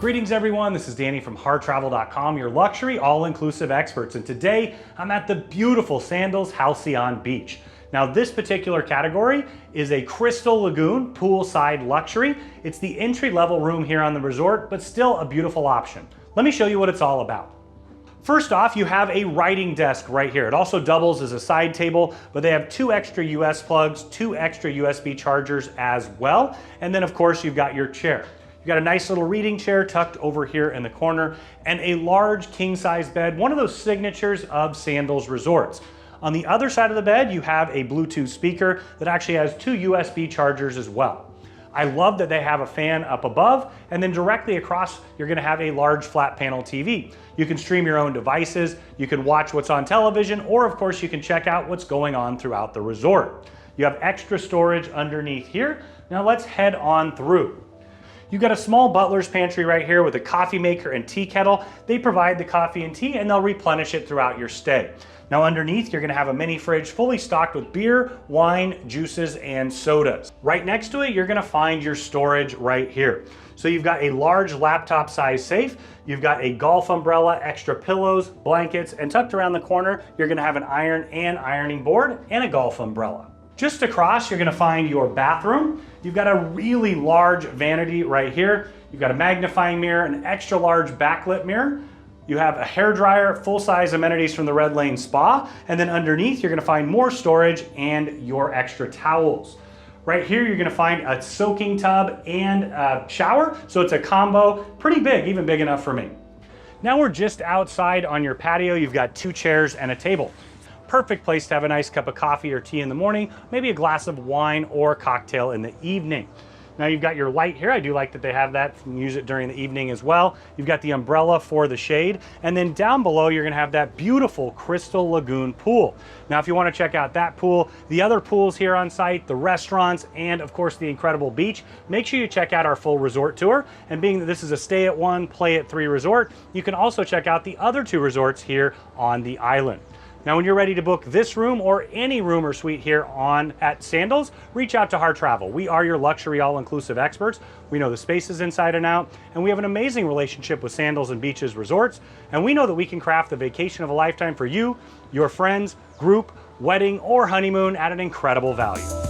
Greetings everyone, this is Danny from harrtravel.com, your luxury all-inclusive experts, and today I'm at the beautiful Sandals Halcyon Beach. Now this particular category is a Crystal Lagoon Poolside Luxury. It's the entry-level room here on the resort, but still a beautiful option. Let me show you what it's all about. First off, you have a writing desk right here. It also doubles as a side table, but they have 2 extra US plugs, 2 extra USB chargers as well, and then of course you've got your chair. You've got a nice little reading chair tucked over here in the corner and a large king-size bed, one of those signatures of Sandals resorts. On the other side of the bed, you have a Bluetooth speaker that actually has 2 USB chargers as well. I love that they have a fan up above, and then directly across, you're gonna have a large flat panel TV. You can stream your own devices, you can watch what's on television, or of course you can check out what's going on throughout the resort. You have extra storage underneath here. Now let's head on through. You've got a small butler's pantry right here with a coffee maker and tea kettle. They provide the coffee and tea and they'll replenish it throughout your stay. Now underneath, you're gonna have a mini fridge fully stocked with beer, wine, juices, and sodas. Right next to it, you're gonna find your storage right here. So you've got a large laptop size safe, you've got a golf umbrella, extra pillows, blankets, and tucked around the corner, you're gonna have an iron and ironing board and a golf umbrella. Just across, you're gonna find your bathroom. You've got a really large vanity right here. You've got a magnifying mirror, an extra large backlit mirror. You have a hair dryer, full-size amenities from the Red Lane Spa, and then underneath, you're gonna find more storage and your extra towels. Right here, you're gonna find a soaking tub and a shower, so it's a combo, pretty big, even big enough for me. Now we're just outside on your patio. You've got 2 chairs and a table. Perfect place to have a nice cup of coffee or tea in the morning, maybe a glass of wine or cocktail in the evening. Now you've got your light here. I do like that they have that. You can use it during the evening as well. You've got the umbrella for the shade. And then down below, you're gonna have that beautiful Crystal Lagoon pool. Now, if you wanna check out that pool, the other pools here on site, the restaurants, and of course the incredible beach, make sure you check out our full resort tour. And being that this is a stay at 1, play at 3 resort, you can also check out the other 2 resorts here on the island. Now, when you're ready to book this room or any room or suite here at Sandals, reach out to Harr Travel. We are your luxury all-inclusive experts. We know the spaces inside and out, and we have an amazing relationship with Sandals and Beaches Resorts, and we know that we can craft the vacation of a lifetime for you, your friends, group, wedding, or honeymoon at an incredible value.